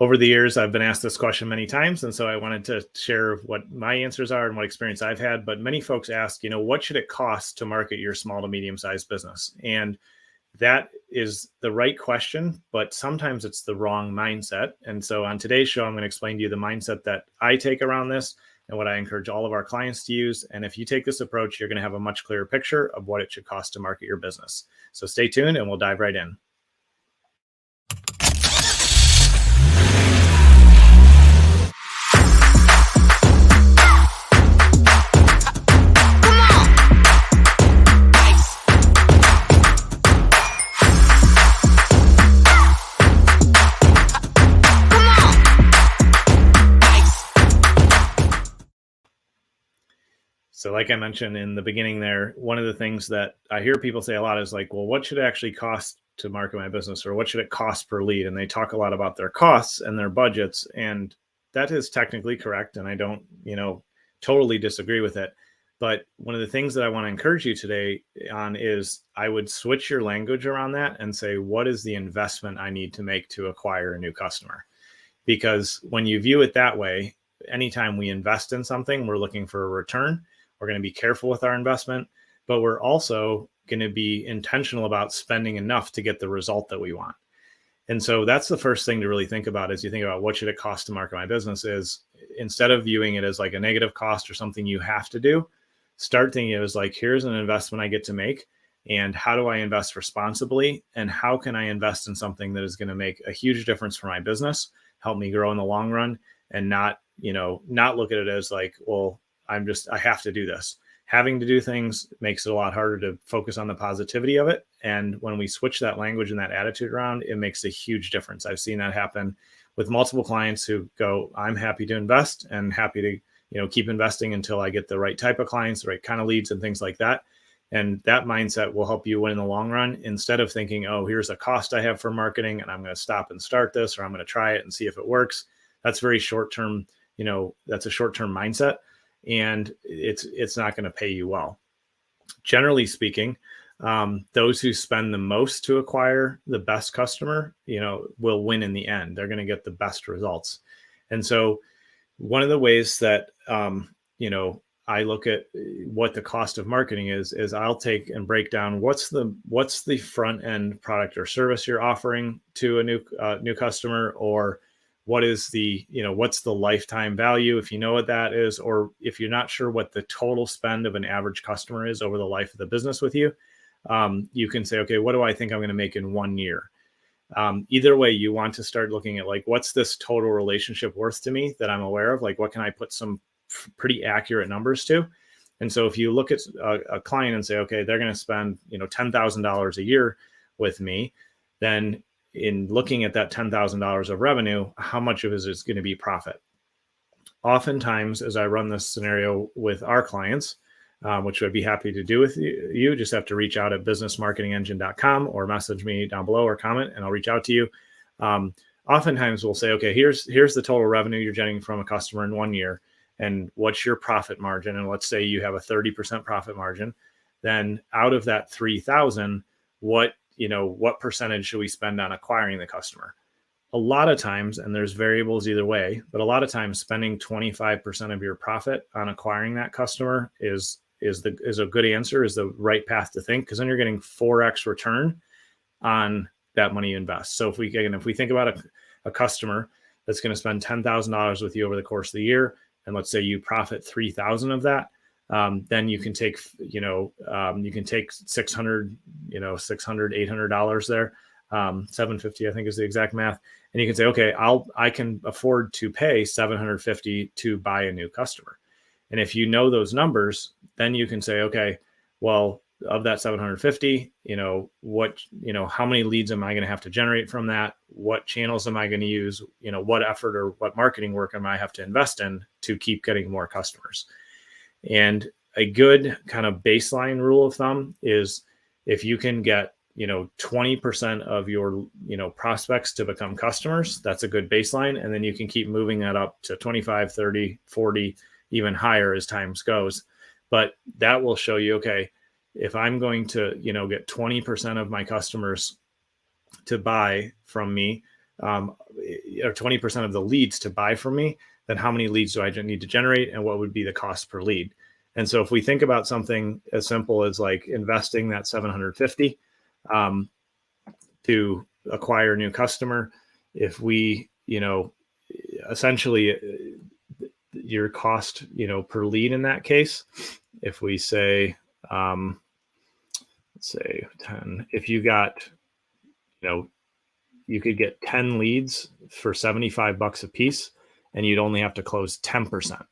over the years, I've been asked this question many times. And so I wanted to share what my answers are and what experience I've had. But many folks ask, what should it cost to market your small to medium-sized business? And that is the right question, but sometimes it's the wrong mindset. And so on today's show, I'm going to explain to you the mindset that I take around this and what I encourage all of our clients to use. And if you take this approach, you're going to have a much clearer picture of what it should cost to market your business. So stay tuned and we'll dive right in. So like I mentioned in the beginning there, one of the things that I hear people say a lot is like, well, what should it actually cost to market my business, or what should it cost per lead? And they talk a lot about their costs and their budgets. And that is technically correct. And I don't, totally disagree with it. But one of the things that I want to encourage you today on is I would switch your language around that and say, what is the investment I need to make to acquire a new customer? Because when you view it that way, anytime we invest in something, we're looking for a return. We're going to be careful with our investment, but we're also going to be intentional about spending enough to get the result that we want. And so that's the first thing to really think about as you think about what should it cost to market my business is, instead of viewing it as like a negative cost or something you have to do, start thinking it as like, here's an investment I get to make. And how do I invest responsibly? And how can I invest in something that is going to make a huge difference for my business, help me grow in the long run, and not look at it as like, well, I have to do this. Having to do things makes it a lot harder to focus on the positivity of it. And when we switch that language and that attitude around, it makes a huge difference. I've seen that happen with multiple clients who go, I'm happy to invest and happy to, keep investing until I get the right type of clients, the right kind of leads and things like that. And that mindset will help you win in the long run, instead of thinking, oh, here's a cost I have for marketing and I'm going to stop and start this, or I'm going to try it and see if it works. That's very short-term, that's a short-term mindset. And it's not going to pay you well. Generally speaking, those who spend the most to acquire the best customer, will win in the end. They're going to get the best results. And so one of the ways that, I look at what the cost of marketing is I'll take and break down what's the front end product or service you're offering to a new customer, or what is the, what's the lifetime value, if you know what that is, or if you're not sure what the total spend of an average customer is over the life of the business with you, you can say, okay, what do I think I'm going to make in 1 year? Either way, you want to start looking at like, what's this total relationship worth to me that I'm aware of? Like, what can I put some pretty accurate numbers to? And so if you look at a client and say, okay, they're going to spend, $10,000 a year with me, then in looking at that $10,000 of revenue, how much of it is going to be profit? Oftentimes, as I run this scenario with our clients, which I'd be happy to do with you, just have to reach out at businessmarketingengine.com or message me down below or comment, and I'll reach out to you. Oftentimes we'll say, okay, here's the total revenue you're getting from a customer in 1 year, and what's your profit margin? And let's say you have a 30% profit margin. Then out of that 3,000, what percentage should we spend on acquiring the customer? A lot of times, and there's variables either way, but a lot of times spending 25% of your profit on acquiring that customer is a good answer, is the right path to think, because then you're getting 4x return on that money you invest. So if we think about a customer that's going to spend $10,000 with you over the course of the year, and let's say you profit 3,000 of that, then you can take, $600, $800 there, $750, I think is the exact math. And you can say, okay, I can afford to pay $750 to buy a new customer. And if you know those numbers, then you can say, okay, well, of that 750, how many leads am I going to have to generate from that? What channels am I going to use? What effort or what marketing work am I have to invest in to keep getting more customers? And a good kind of baseline rule of thumb is if you can get, 20% of your, prospects to become customers, that's a good baseline. And then you can keep moving that up to 25, 30, 40, even higher as time goes. But that will show you, okay, if I'm going to, get 20% of my customers to buy from me, or 20% of the leads to buy from me, then how many leads do I need to generate and what would be the cost per lead? And so if we think about something as simple as like investing that 750 to acquire a new customer, if we, essentially your cost, per lead in that case, if we say, let's say 10, if you got, you could get 10 leads for $75 a piece and you'd only have to close 10%.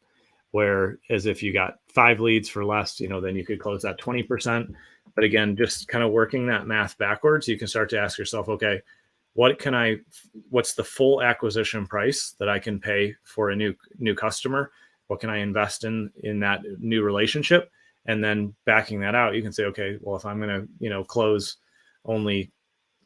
Whereas if you got 5 leads for less, then you could close that 20%. But again, just kind of working that math backwards, you can start to ask yourself, okay, what's the full acquisition price that I can pay for a new customer? What can I invest in that new relationship? And then backing that out, you can say, okay, well, if I'm going to, close only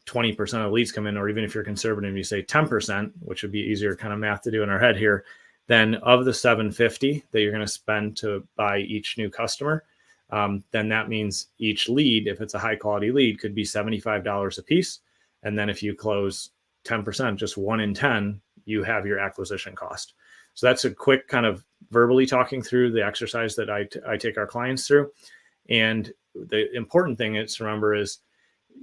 20% of leads come in, or even if you're conservative, you say 10%, which would be easier kind of math to do in our head here, then of the 750 that you're going to spend to buy each new customer, then that means each lead, if it's a high quality lead, could be $75 a piece. And then if you close 10%, just 1 in 10, you have your acquisition cost. So that's a quick kind of verbally talking through the exercise that I take our clients through. And the important thing is to remember is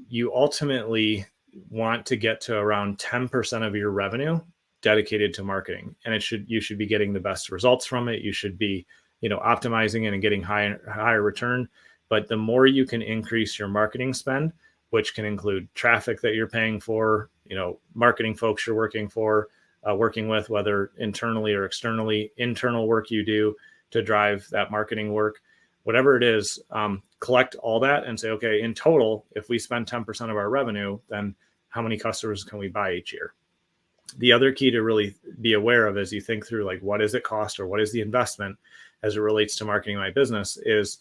you ultimately want to get to around 10% of your revenue dedicated to marketing. And you should be getting the best results from it. You should be, optimizing it and getting higher return. But the more you can increase your marketing spend, which can include traffic that you're paying for, marketing folks you're working with, whether internally or externally, internal work you do to drive that marketing work, whatever it is, collect all that and say, okay, in total, if we spend 10% of our revenue, then how many customers can we buy each year? The other key to really be aware of as you think through, like, what does it cost or what is the investment as it relates to marketing my business, is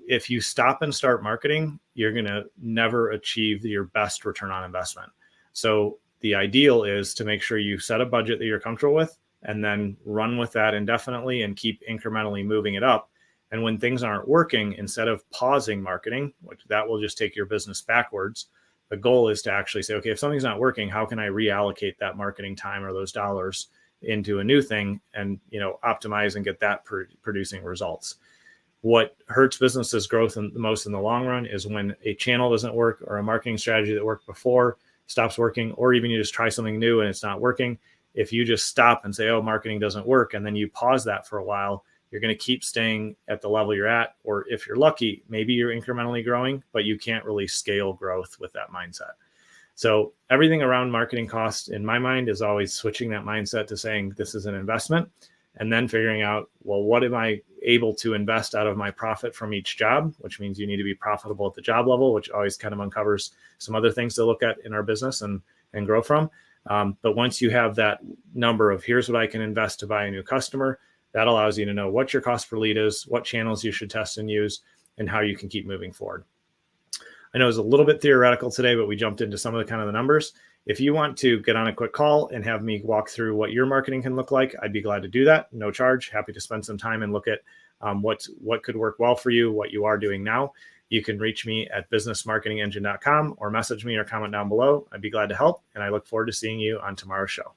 if you stop and start marketing, you're going to never achieve your best return on investment. So the ideal is to make sure you set a budget that you're comfortable with and then run with that indefinitely and keep incrementally moving it up. And when things aren't working, instead of pausing marketing, which that will just take your business backwards, the goal is to actually say, okay, if something's not working, how can I reallocate that marketing time or those dollars into a new thing and, optimize and get that producing results. What hurts businesses' growth the most in the long run is when a channel doesn't work or a marketing strategy that worked before stops working, or even you just try something new and it's not working. If you just stop and say, oh, marketing doesn't work, and then you pause that for a while, you're going to keep staying at the level you're at. Or if you're lucky, maybe you're incrementally growing, but you can't really scale growth with that mindset. So everything around marketing costs in my mind is always switching that mindset to saying this is an investment, and then figuring out, well, what am I able to invest out of my profit from each job, which means you need to be profitable at the job level, which always kind of uncovers some other things to look at in our business and grow from. But once you have that number of here's what I can invest to buy a new customer, that allows you to know what your cost per lead is, what channels you should test and use, and how you can keep moving forward. I know it's a little bit theoretical today, but we jumped into some of the numbers. If you want to get on a quick call and have me walk through what your marketing can look like, I'd be glad to do that. No charge. Happy to spend some time and look at what could work well for you, what you are doing now. You can reach me at businessmarketingengine.com or message me or comment down below. I'd be glad to help. And I look forward to seeing you on tomorrow's show.